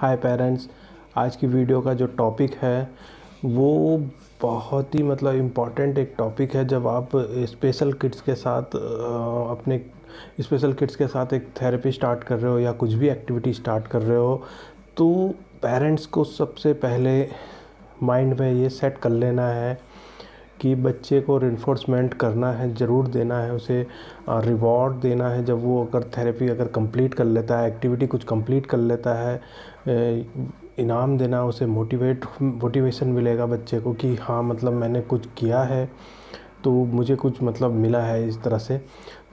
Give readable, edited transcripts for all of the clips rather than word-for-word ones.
हाय parents. आज की video का जो टॉपिक है वो बहुत ही इम्पॉर्टेंट एक टॉपिक है। जब आप स्पेशल किड्स के साथ अपने स्पेशल किड्स के साथ एक थेरेपी स्टार्ट कर रहे हो या कुछ भी एक्टिविटी स्टार्ट कर रहे हो, तो पेरेंट्स को सबसे पहले माइंड में ये सेट कर लेना है कि बच्चे को रिइंफोर्समेंट करना है, ज़रूर देना है, उसे रिवॉर्ड देना है। जब वो थेरेपी कंप्लीट कर लेता है, एक्टिविटी कुछ कंप्लीट कर लेता है, इनाम देना, उसे मोटिवेशन मिलेगा बच्चे को कि हाँ मैंने कुछ किया है तो मुझे कुछ मिला है इस तरह से।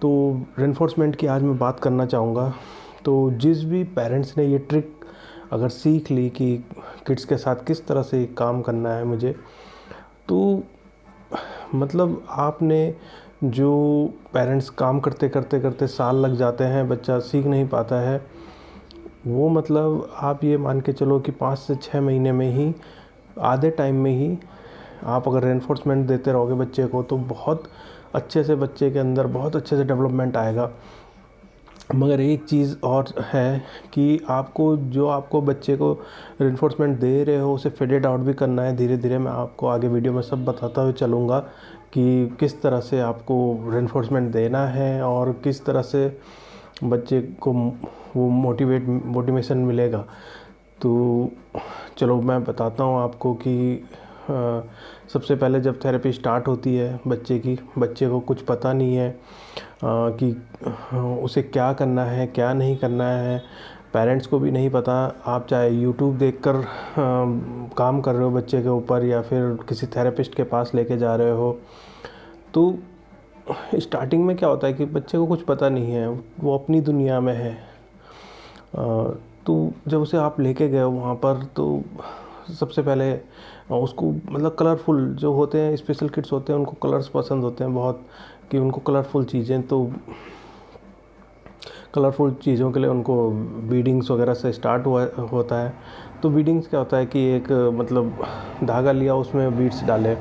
तो रिइंफोर्समेंट की आज मैं बात करना चाहूँगा। तो जिस भी पेरेंट्स ने ये ट्रिक अगर सीख ली कि किड्स के साथ किस तरह से काम करना है मुझे, तो आपने जो पेरेंट्स काम करते करते करते साल लग जाते हैं, बच्चा सीख नहीं पाता है, वो आप ये मान के चलो कि 5 से 6 महीने में ही, आधे टाइम में ही आप अगर रेनफोर्समेंट देते रहोगे बच्चे को, तो बहुत अच्छे से बच्चे के अंदर बहुत अच्छे से डेवलपमेंट आएगा। मगर एक चीज़ और है कि आपको बच्चे को रिइंफोर्समेंट दे रहे हो उसे फेडेड आउट भी करना है धीरे धीरे। मैं आपको आगे वीडियो में सब बताता हुए चलूँगा कि किस तरह से आपको रिइंफोर्समेंट देना है और किस तरह से बच्चे को वो मोटिवेशन मिलेगा। तो चलो मैं बताता हूँ आपको कि सबसे पहले जब थेरेपी स्टार्ट होती है बच्चे को कुछ पता नहीं है कि उसे क्या करना है क्या नहीं करना है। पेरेंट्स को भी नहीं पता। आप चाहे यूट्यूब देखकर काम कर रहे हो बच्चे के ऊपर या फिर किसी थेरेपिस्ट के पास लेके जा रहे हो, तो स्टार्टिंग में क्या होता है कि बच्चे को कुछ पता नहीं है, वो अपनी दुनिया में है। तो जब उसे आप लेके गए वहाँ पर, तो सबसे पहले उसको कलरफुल जो होते हैं, स्पेशल किड्स होते हैं, उनको कलर्स पसंद होते हैं बहुत, कि उनको कलरफुल चीज़ें, तो कलरफुल चीज़ों के लिए उनको बीडिंग्स वगैरह से स्टार्ट होता है। तो बीडिंग्स क्या होता है कि एक धागा लिया, उसमें बीड्स डाले।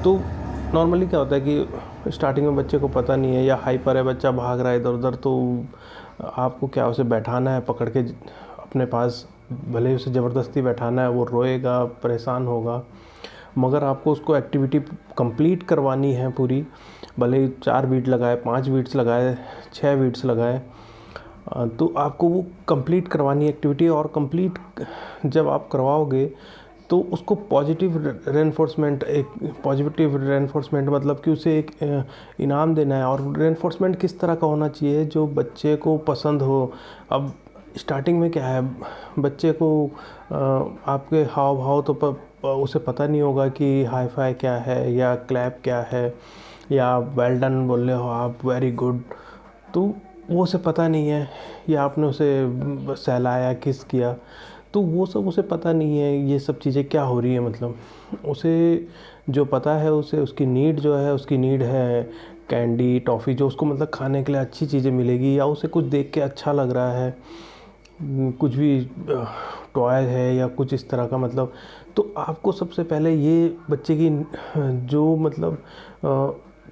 तो नॉर्मली क्या होता है कि स्टार्टिंग में बच्चे को पता नहीं है या हाइपर है, बच्चा भाग रहा है इधर उधर, तो आपको क्या उसे बैठाना है पकड़ के अपने पास। भले ही उसे ज़बरदस्ती बैठाना है, वो रोएगा, परेशान होगा, मगर आपको उसको एक्टिविटी कंप्लीट करवानी है पूरी। भले ही 4 बीट लगाए, 5 बीट्स लगाए, 6 बीट्स लगाए, तो आपको वो कंप्लीट करवानी है एक्टिविटी। और कंप्लीट जब आप करवाओगे तो उसको पॉजिटिव रेनफोर्समेंट कि उसे एक इनाम देना है। और रेनफोर्समेंट किस तरह का होना चाहिए जो बच्चे को पसंद हो। अब स्टार्टिंग में क्या है, बच्चे को आपके हाव भाव तो उसे पता नहीं होगा कि हाई फाई क्या है या क्लैप क्या है या वेल डन बोल रहे हो आप, वेरी गुड, तो वो उसे पता नहीं है। या आपने उसे सहलाया, किस किया, तो वो सब उसे पता नहीं है ये सब चीज़ें क्या हो रही है। उसे जो पता है, उसे उसकी नीड है कैंडी, टॉफ़ी, जो उसको खाने के लिए अच्छी चीज़ें मिलेगी, या उसे कुछ देख के अच्छा लग रहा है, कुछ भी टॉय है या कुछ इस तरह का। तो आपको सबसे पहले ये बच्चे की जो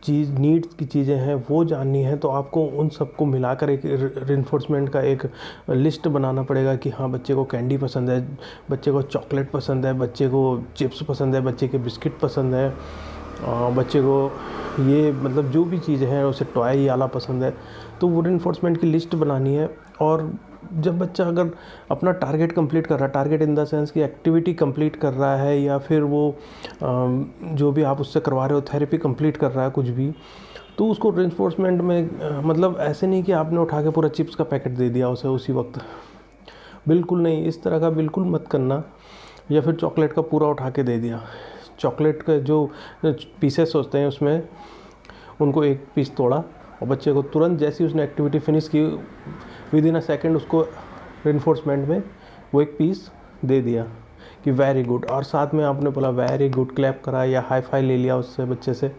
चीज़ नीड्स की चीज़ें हैं वो जाननी है। तो आपको उन सबको मिलाकर एक रिइंफोर्समेंट का एक लिस्ट बनाना पड़ेगा कि हाँ, बच्चे को कैंडी पसंद है, बच्चे को चॉकलेट पसंद है, बच्चे को चिप्स पसंद है, बच्चे के बिस्किट पसंद है, बच्चे को ये जो भी चीज़ें हैं, उसे टॉय वाला पसंद है। तो वो रिइंफोर्समेंट की लिस्ट बनानी है। और जब बच्चा अगर अपना टारगेट कंप्लीट कर रहा है, टारगेट इन द सेंस कि एक्टिविटी कंप्लीट कर रहा है, या फिर वो जो भी आप उससे करवा रहे हो थेरेपी कंप्लीट कर रहा है कुछ भी, तो उसको रिइंफोर्समेंट में ऐसे नहीं कि आपने उठा के पूरा चिप्स का पैकेट दे दिया उसे उसी वक्त, बिल्कुल नहीं, इस तरह का बिल्कुल मत करना। या फिर चॉकलेट का पूरा उठा के दे दिया। चॉकलेट के जो पीसेस होते हैं उसमें उनको एक पीस तोड़ा, और बच्चे को तुरंत जैसी उसने एक्टिविटी फिनिश की, विद इन अ सेकेंड उसको रिइंफोर्समेंट में वो एक पीस दे दिया कि वेरी गुड। और साथ में आपने बोला वेरी गुड, क्लैप करा या हाई फाई ले लिया उससे बच्चे से।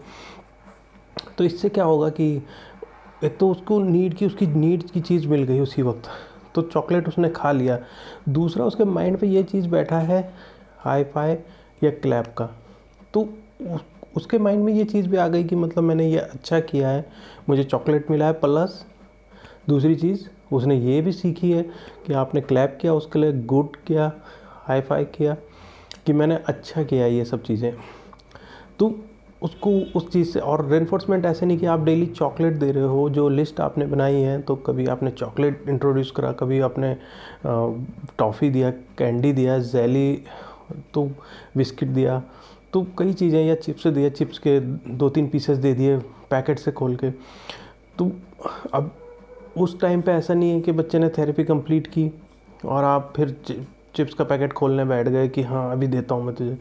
तो इससे क्या होगा कि एक तो उसको उसकी नीड्स की चीज़ मिल गई उसी वक्त, तो चॉकलेट उसने खा लिया। दूसरा, उसके माइंड पे ये चीज़ बैठा है हाई फाई या क्लैप का, तो उसके माइंड में ये चीज़ भी आ गई कि मैंने ये अच्छा किया है, मुझे चॉकलेट मिला है, प्लस दूसरी चीज़ उसने ये भी सीखी है कि आपने क्लैप किया उसके लिए, गुड किया, हाई फाई किया, कि मैंने अच्छा किया ये सब चीज़ें। तो उसको उस चीज़ से, और रेनफोर्समेंट ऐसे नहीं कि आप डेली चॉकलेट दे रहे हो, जो लिस्ट आपने बनाई है, तो कभी आपने चॉकलेट इंट्रोड्यूस करा, कभी आपने टॉफ़ी दिया, कैंडी दिया, जेली, तो बिस्किट दिया, तो कई चीज़ें, या चिप्स दिया, चिप्स के 2-3 पीसेस दे दिए पैकेट से खोल के। तो अब उस टाइम पे ऐसा नहीं है कि बच्चे ने थेरेपी कंप्लीट की और आप फिर चिप्स का पैकेट खोलने बैठ गए कि हाँ अभी देता हूँ मैं तुझे,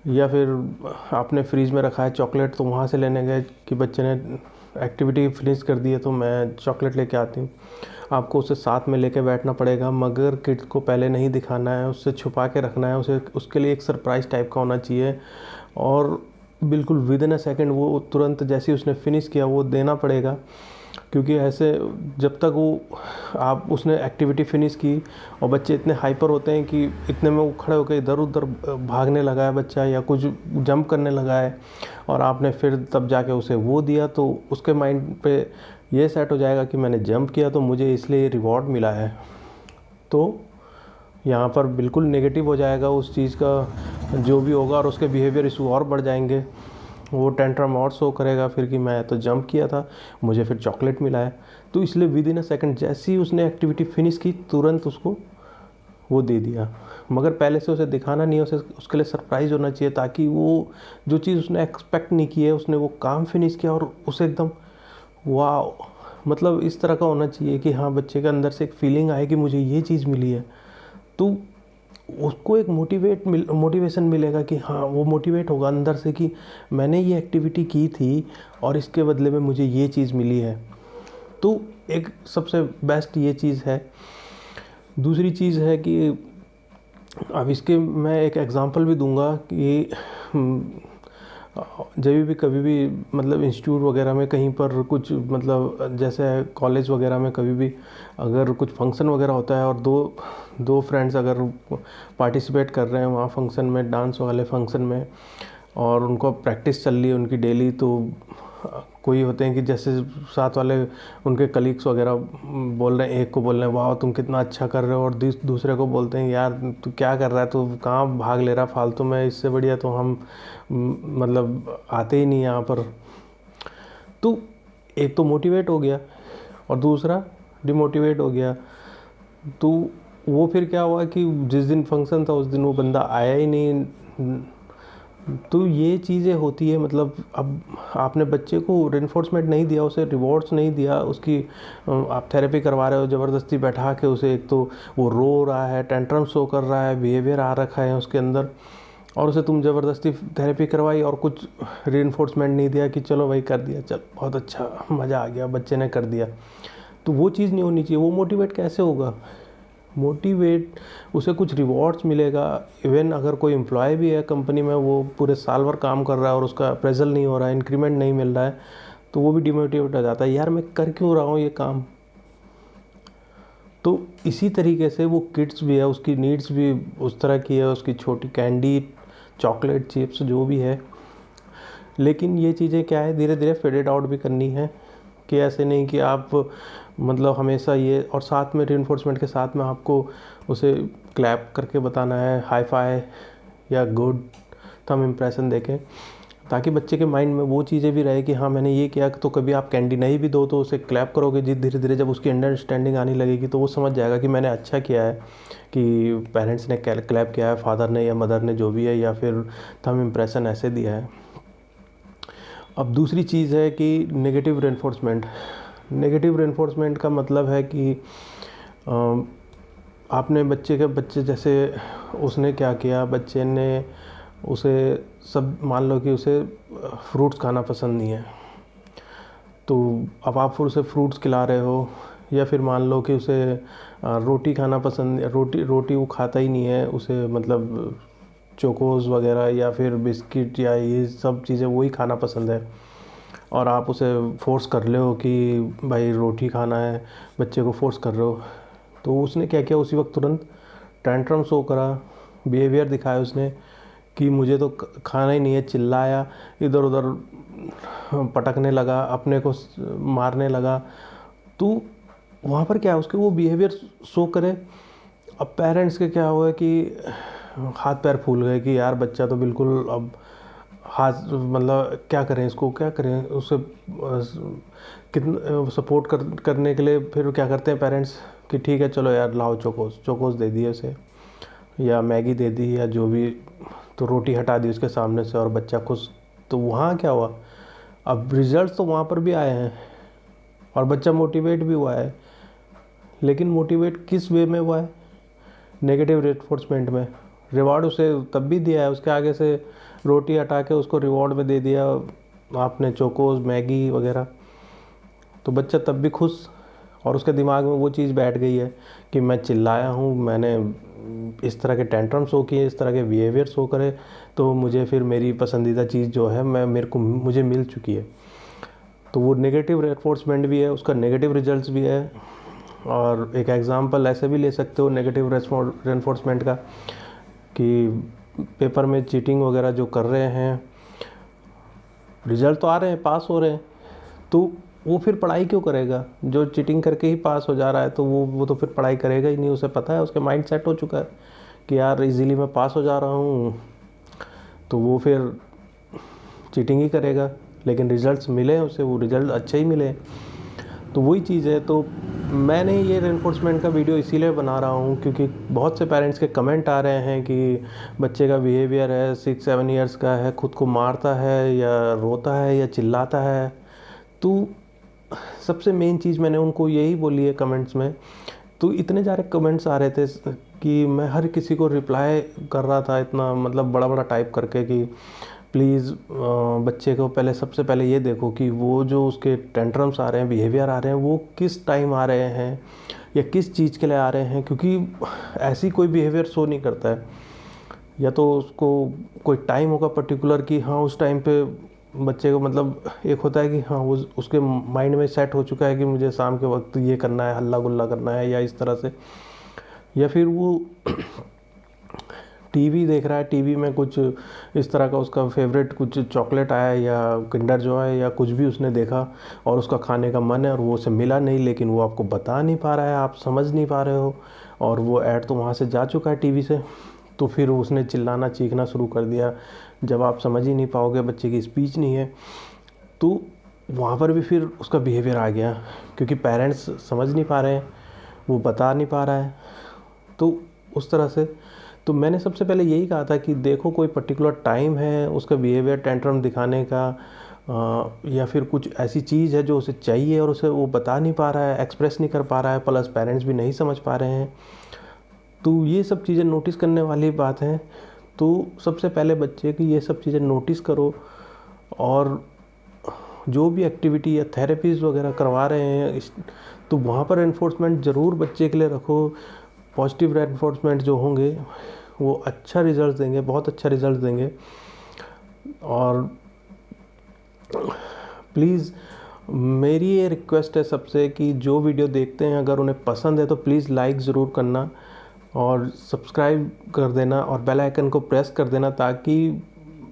या फिर आपने फ्रीज में रखा है चॉकलेट तो वहाँ से लेने गए कि बच्चे ने एक्टिविटी फिनिश कर दी है तो मैं चॉकलेट लेके आती हूँ। आपको उसे साथ में लेके बैठना पड़ेगा, मगर किड्स को पहले नहीं दिखाना है, उससे छुपा के रखना है, उसे उसके लिए एक सरप्राइज़ टाइप का होना चाहिए, और बिल्कुल विद इन अ सेकेंड वो तुरंत जैसे ही उसने फिनिश किया वो देना पड़ेगा। क्योंकि ऐसे जब तक वो आप उसने एक्टिविटी फिनिश की और बच्चे इतने हाइपर होते हैं कि इतने में वो खड़े होकर इधर उधर भागने लगा है बच्चा या कुछ जंप करने लगा है, और आपने फिर तब जाके उसे वो दिया, तो उसके माइंड पे ये सेट हो जाएगा कि मैंने जंप किया तो मुझे इसलिए रिवॉर्ड मिला है। तो यहाँ पर बिल्कुल नेगेटिव हो जाएगा उस चीज़ का जो भी होगा, और उसके बिहेवियर इशू और बढ़ जाएंगे। वो टेंट्रम और शो करेगा फिर कि मैं तो जंप किया था, मुझे फिर चॉकलेट मिला है। तो इसलिए विद इन अ सेकंड जैसे ही उसने एक्टिविटी फिनिश की तुरंत उसको वो दे दिया, मगर पहले से उसे दिखाना नहीं है, उसे उसके लिए सरप्राइज़ होना चाहिए, ताकि वो जो चीज़ उसने एक्सपेक्ट नहीं की है उसने वो काम फिनिश किया और उसे एकदम वाह, मतलब इस तरह का होना चाहिए कि हाँ बच्चे के अंदर से एक फीलिंग आए कि मुझे ये चीज़ मिली है। तो उसको एक मोटिवेशन मिलेगा कि हाँ वो मोटिवेट होगा अंदर से कि मैंने ये एक्टिविटी की थी और इसके बदले में मुझे ये चीज़ मिली है। तो एक सबसे बेस्ट ये चीज़ है। दूसरी चीज़ है कि अब इसके मैं एक एग्ज़ाम्पल भी दूंगा कि जब भी कभी भी मतलब इंस्टीट्यूट वगैरह में कहीं पर कुछ मतलब जैसे कॉलेज वगैरह में कभी भी अगर कुछ फंक्शन वगैरह होता है और दो फ्रेंड्स अगर पार्टिसिपेट कर रहे हैं वहाँ फंक्शन में, डांस वाले फंक्शन में, और उनको प्रैक्टिस चल रही है उनकी डेली, तो कोई होते हैं कि जैसे साथ वाले उनके कलीग्स वगैरह बोल रहे हैं, एक को बोल रहे हैं वाह तुम कितना अच्छा कर रहे हो, और दूसरे को बोलते हैं यार तू क्या कर रहा है, तू कहाँ भाग ले रहा फालतू में, इससे बढ़िया तो हम मतलब आते ही नहीं यहाँ पर। तो एक तो मोटिवेट हो गया और दूसरा डिमोटिवेट हो गया। तो वो फिर क्या हुआ कि जिस दिन फंक्शन था उस दिन वो बंदा आया ही नहीं। तो ये चीज़ें होती है, मतलब अब आपने बच्चे को रेनफोर्समेंट नहीं दिया, उसे रिवॉर्ड्स नहीं दिया, उसकी आप थेरेपी करवा रहे हो ज़बरदस्ती बैठा के उसे, एक तो वो रो रहा है, टेंट्रम शो कर रहा है, बिहेवियर आ रखा है उसके अंदर, और उसे तुम ज़बरदस्ती थेरेपी करवाई और कुछ रेनफोर्समेंट नहीं दिया कि चलो भाई कर दिया, चल बहुत अच्छा, मज़ा आ गया, बच्चे ने कर दिया। तो वो चीज़ नहीं होनी चाहिए। वो मोटिवेट कैसे होगा? मोटिवेट उसे कुछ रिवॉर्ड्स मिलेगा। इवन अगर कोई एम्प्लॉय भी है कंपनी में, वो पूरे साल भर काम कर रहा है और उसका अप्रेजल नहीं हो रहा है, इंक्रीमेंट नहीं मिल रहा है, तो वो भी डिमोटिवेट हो जाता है, यार मैं कर क्यों रहा हूँ ये काम। तो इसी तरीके से वो किड्स भी है, उसकी नीड्स भी उस तरह की है, उसकी छोटी कैंडी, चॉकलेट, चिप्स जो भी है। लेकिन ये चीज़ें क्या है, धीरे धीरे फेडेड आउट भी करनी है, कि ऐसे नहीं कि आप मतलब हमेशा ये, और साथ में रीइंफोर्समेंट के साथ में आपको उसे क्लैप करके बताना है, हाई फाई या गुड थंब इम्प्रेशन देके, ताकि बच्चे के माइंड में वो चीज़ें भी रहे कि हाँ मैंने ये किया। तो कभी आप कैंडी नहीं भी दो तो उसे क्लैप करोगे, जी धीरे धीरे जब उसकी अंडरस्टैंडिंग आने लगेगी तो वो समझ जाएगा कि मैंने अच्छा किया है, कि पेरेंट्स ने क्लैप किया है, फादर ने या मदर ने जो भी है, या फिर थंब इम्प्रेशन ऐसे दिया है। अब दूसरी चीज़ है कि नेगेटिव रेनफोर्समेंट। नेगेटिव रेनफोर्समेंट का मतलब है कि आपने बच्चे जैसे उसने क्या किया, बच्चे ने उसे सब मान लो कि उसे फ्रूट्स खाना पसंद नहीं है, तो अब आप फिर उसे फ्रूट्स खिला रहे हो, या फिर मान लो कि उसे रोटी खाना पसंद, रोटी वो खाता ही नहीं है, उसे मतलब चोकोज़ वगैरह या फिर बिस्किट या ये सब चीज़ें वही खाना पसंद है, और आप उसे फोर्स कर रहे हो कि भाई रोटी खाना है, बच्चे को फोर्स कर रहे हो। तो उसने क्या किया, उसी वक्त तुरंत टेंट्रम शो करा, बिहेवियर दिखाया उसने कि मुझे तो खाना ही नहीं है, चिल्लाया, इधर उधर पटकने लगा, अपने को मारने लगा। तो वहाँ पर क्या है, उसके वो बिहेवियर शो करे। अब पेरेंट्स के क्या हुआ कि हाथ पैर फूल गए कि यार बच्चा तो बिल्कुल अब हाथ, मतलब क्या करें इसको, क्या करें उसे कितना सपोर्ट करने के लिए फिर क्या करते हैं पेरेंट्स कि ठीक है चलो यार लाओ चोकोस, चोकोस दे दिए उसे, या मैगी दे दी, या जो भी, तो रोटी हटा दी उसके सामने से और बच्चा खुश। तो वहाँ क्या हुआ, अब रिजल्ट तो वहाँ पर भी आए हैं और बच्चा मोटिवेट भी हुआ है, लेकिन मोटिवेट किस वे में हुआ है, नेगेटिव रेनफोर्समेंट में। रिवॉर्ड उसे तब भी दिया है, उसके आगे से रोटी हटा के उसको रिवॉर्ड में दे दिया आपने, चोकोस, मैगी वगैरह, तो बच्चा तब भी खुश, और उसके दिमाग में वो चीज़ बैठ गई है कि मैं चिल्लाया हूँ, मैंने इस तरह के टेंट्रम शो किए, इस तरह के बिहेवियर शो करे, तो मुझे फिर मेरी पसंदीदा चीज़ जो है मुझे मिल चुकी है। तो वो नेगेटिव रेनफोर्समेंट भी है, उसका नेगेटिव रिजल्ट्स भी है। और एक एग्ज़ाम्पल ऐसे भी ले सकते हो नेगेटिव रेनफोर्समेंट का कि पेपर में चीटिंग वगैरह जो कर रहे हैं, रिजल्ट तो आ रहे हैं, पास हो रहे हैं, तो वो फिर पढ़ाई क्यों करेगा? जो चीटिंग करके ही पास हो जा रहा है तो वो तो फिर पढ़ाई करेगा ही नहीं। उसे पता है, उसके माइंड सेट हो चुका है कि यार इजीली मैं पास हो जा रहा हूँ, तो वो फिर चीटिंग ही करेगा। लेकिन रिजल्ट्स मिले उसे, वो रिजल्ट अच्छे ही मिले, तो वही चीज़ है। तो मैंने ये रेनफोर्समेंट का वीडियो इसीलिए बना रहा हूँ क्योंकि बहुत से पेरेंट्स के कमेंट आ रहे हैं कि बच्चे का बिहेवियर है 6-7 ईयर्स का है, खुद को मारता है या रोता है या चिल्लाता है। तो सबसे मेन चीज़ मैंने उनको यही बोली है कमेंट्स में। तो इतने सारे कमेंट्स आ रहे थे कि मैं हर किसी को रिप्लाई कर रहा था, इतना मतलब बड़ा बड़ा टाइप करके कि प्लीज़ बच्चे को पहले, सबसे पहले ये देखो कि वो जो उसके टेंट्रम्स आ रहे हैं, बिहेवियर आ रहे हैं, वो किस टाइम आ रहे हैं या किस चीज़ के लिए आ रहे हैं, क्योंकि ऐसी कोई बिहेवियर शो नहीं करता है। या तो उसको कोई टाइम होगा पर्टिकुलर कि हाँ उस टाइम पे बच्चे को, मतलब एक होता है कि हाँ वो उसके माइंड में सेट हो चुका है कि मुझे शाम के वक्त ये करना है, हल्ला गुल्ला करना है या इस तरह से। या फिर वो टीवी देख रहा है, टीवी में कुछ इस तरह का उसका फेवरेट कुछ चॉकलेट आया या किंडर जॉय या कुछ भी उसने देखा और उसका खाने का मन है और वो उसे मिला नहीं, लेकिन वो आपको बता नहीं पा रहा है, आप समझ नहीं पा रहे हो, और वो ऐड तो वहाँ से जा चुका है टीवी से। तो फिर उसने चिल्लाना चीखना शुरू कर दिया। जब आप समझ ही नहीं पाओगे, बच्चे की स्पीच नहीं है, तो वहाँ पर भी फिर उसका बिहेवियर आ गया, क्योंकि पेरेंट्स समझ नहीं पा रहे हैं, वो बता नहीं पा रहा है, तो उस तरह से। तो मैंने सबसे पहले यही कहा था कि देखो कोई पर्टिकुलर टाइम है उसका बिहेवियर टेंट्रम दिखाने का, या फिर कुछ ऐसी चीज़ है जो उसे चाहिए और उसे वो बता नहीं पा रहा है, एक्सप्रेस नहीं कर पा रहा है, प्लस पेरेंट्स भी नहीं समझ पा रहे हैं। तो ये सब चीज़ें नोटिस करने वाली बात है। तो सबसे पहले बच्चे की ये सब चीज़ें नोटिस करो, और जो भी एक्टिविटी या थेरेपीज़ वगैरह करवा रहे हैं तो वहाँ पर एनफोर्समेंट ज़रूर बच्चे के लिए रखो। पॉजिटिव रेनफोर्समेंट जो होंगे वो अच्छा रिजल्ट देंगे, बहुत अच्छा रिजल्ट देंगे। और प्लीज़ मेरी ये रिक्वेस्ट है सबसे कि जो वीडियो देखते हैं अगर उन्हें पसंद है तो प्लीज़ लाइक ज़रूर करना और सब्सक्राइब कर देना और बेल आइकन को प्रेस कर देना, ताकि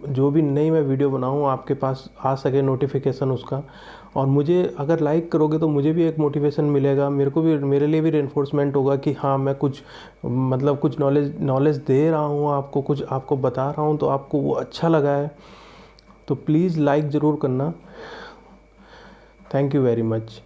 जो भी नई मैं वीडियो बनाऊँ आपके पास आ सके नोटिफिकेशन उसका। और मुझे अगर लाइक करोगे तो मुझे भी एक मोटिवेशन मिलेगा, मेरे लिए भी रेनफोर्समेंट होगा कि हाँ मैं कुछ, मतलब कुछ नॉलेज दे रहा हूँ आपको, कुछ आपको बता रहा हूँ तो आपको वो अच्छा लगा है। तो प्लीज़ लाइक ज़रूर करना। Thank you very much.